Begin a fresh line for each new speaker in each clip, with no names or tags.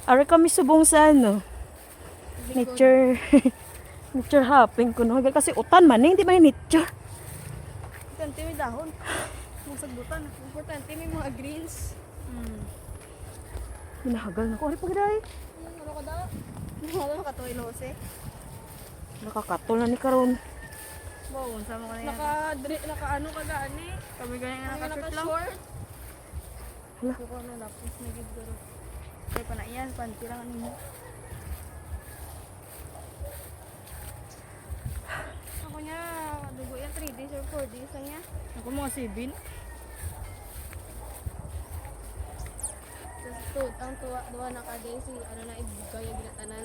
Ari kami subong sa ano, nature, nature hopping ko no. Kasi utan man eh, hindi man yung nature.
Importante may dahon. Mga sagbutan. Importante may mga greens.
Hinahagal na ko. Ari pagday.
Ano ka daw? Ano ka to, Ilose?
Nakakatol na ni Karon.
Wow, sama ka na yan. Naka ano ka gani? Kami ganyan nga naka-short.
Hala.
Ito ko na lapis na gidoro. Kaya pa na yan, panty lang ano. Ako niya, dugo yan 3 days or 4 days lang niya.
Ako mga 7.
Tapos ang duwa na ka-day si ano na ibigay yung ginatanan.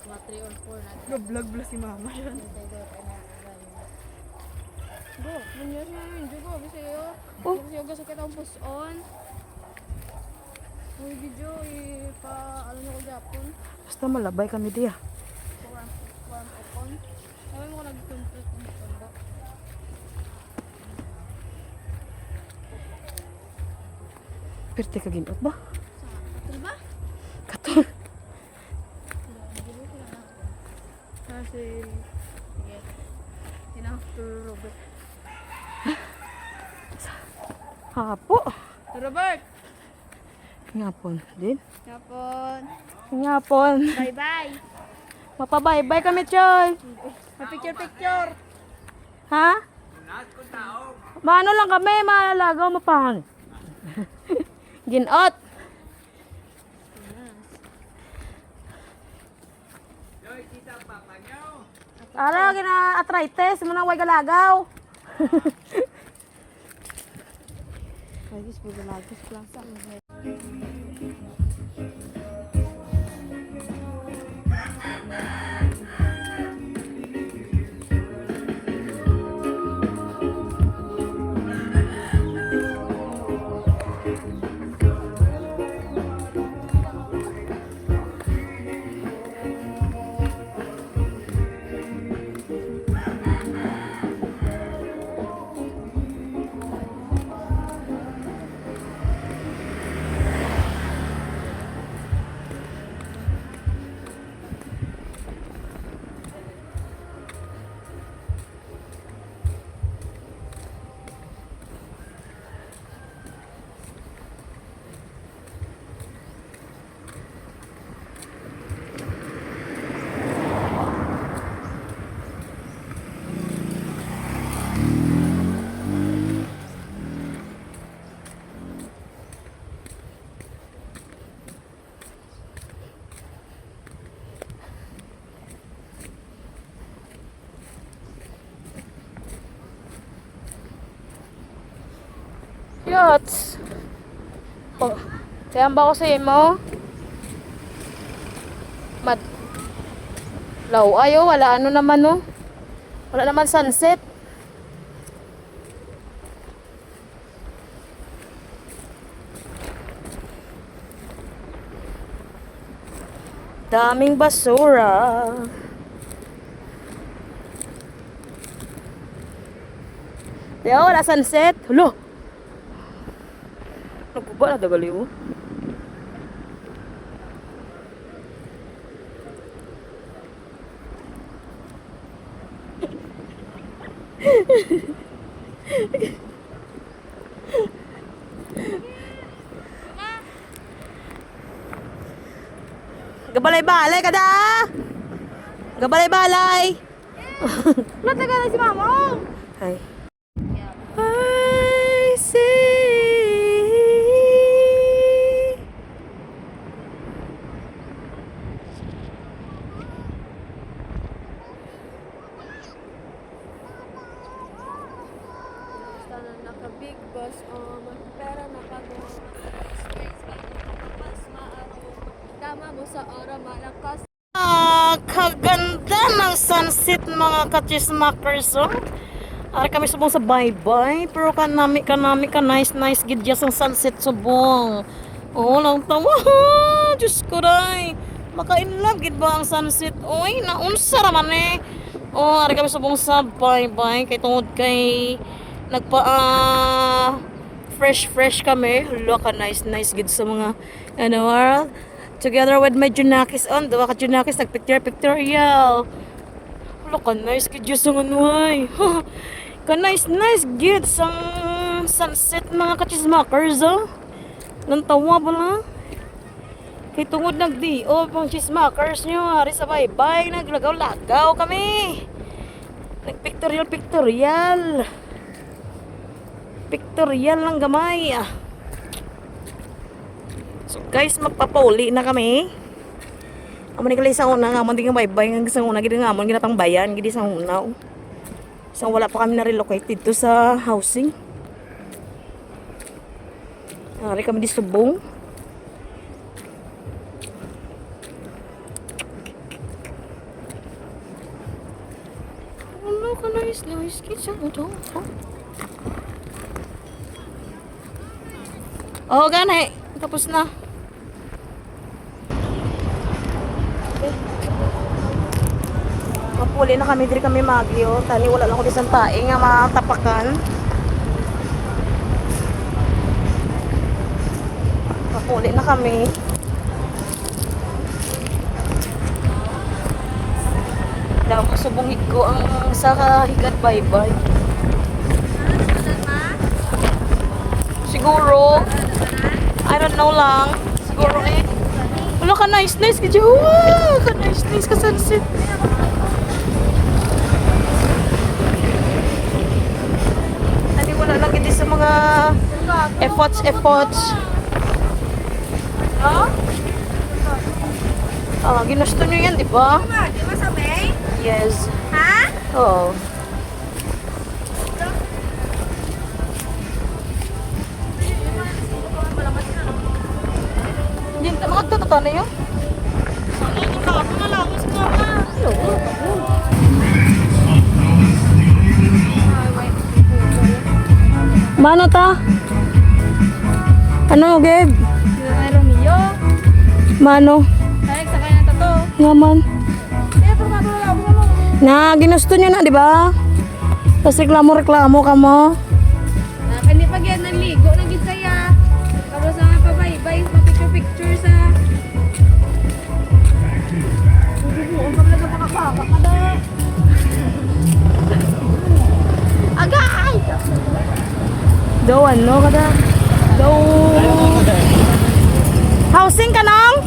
Mga 3 or 4 na.
Vlog bla si mama yan.
Go, munyos na yun. Diyo go, bisa yun.
Oh.
Bisa yun, gasok kita ang push on. Uy, video, ano na ko Japon.
Basta malabay kami diya.
Warm upon. Sabi mo ko nag-complete ng tondo.
Perte ka ginot ba?
Katul ba?
Katol.
Kasi, sige. Tinawag to Robert.
Hapo.
Robert!
Ngapon din.
Japon.
Ngapon.
Bye-bye.
Mapabaybay kami, Choy.
Picture-picture.
Ha? Maano lang kami, malalagaw, mapahang. Ginot. Ara, gina-arthritis, mo nang way galagaw.
Lagis po galagos plaza.
Yots. Oh, sayan ba ko sa imo? Law ayo, wala ano naman no. Wala naman sunset. Daming basura. Yo, wala sunset. Hulo. Nagbuba na dagali mo. Gabalay-balay ka da! Gabalay-balay!
Natagal na si Mama!
Hi. I see.
Basta na naka-big bus o magpera nakagawa. Mas maaro. Tama mo sa ora malakas.
Kaganda ng sunset mga kachismakers, oh. Ara kami subong sa bye-bye, pero kanami ka nice gidya sa sunset subong. Oh, lang tawa. Diyos ko ray. Maka-inlove gid ba ang sunset? Oy, naunsa ra man eh. Oh, ara kami subong sa bye-bye kay tungod kay nagpa fresh kami. Hulo ka nice gid sa mga ano, Together with my Junakis on. Duwa ka Junakis, nag-pictorial. Wala ka nice kid yung sang anuay. Ka nice gid sang sunset mga kachismakers oh. Nantawa ba lang? Kay tungod nagdi-o pang chismakers nyo. Hari sa bye-bye. Naglagaw-lagaw kami. Nag-pictorial. Pictorial lang gamay ah. So guys, magpapauli na kami. Amo ni kalay sa una nga, di nga bye-bye nga sa una, gid nga amon ginatang bayan, gid sa una. So wala pa kami na-relocate dito sa housing. Ari kami di Subong. Ano ka nice kitchen ito. Oh, gani. Tapos na. Mapuli na kami, diri kami magyo. Tani wala lang ko isang tae nga matapakan. Mapuli na kami. Daw masubong ko ang sa higat bye-bye. Siguro, I don't know lang. Siguro eh. Wala ka nice ka wow, ka nice ka sunset. Ani wala lang gid sa mga efforts. Ha? Ginusto niyo yan, di ba?
Di ba sabi?
Yes.
Ha?
Oo. Hindi ka magtotoo na yun? Mano ta? Ano, Gab?
Ay, Romeo.
Mano?
Tarik sa kanya tato.
Nga man.
Kaya pa matulala ako mo.
Na, ginusto nyo na, di ba? Tapos reklamo ka mo.
Kani pag yan naligo, naging saya. Tapos sa mga pabay-bay, picture sa... Ang paglaga makakaka ka na. Agay!
Daw, ano ka da? Daw... Housing ka nang?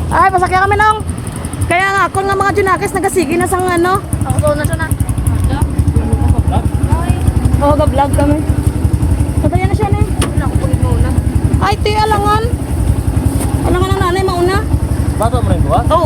Ay, pasakya kami nang. Kaya nga, ako nga mga Junakis, nagasigi na sang ano.
Ako doon na siya na.
Oo, ga-vlog kami. Nataya na siya na eh.
Wala ko pagod mo na.
Ay, ti, alangan. Alangan ang nanay, mauna.
Bato mo rin buhat?
Oo.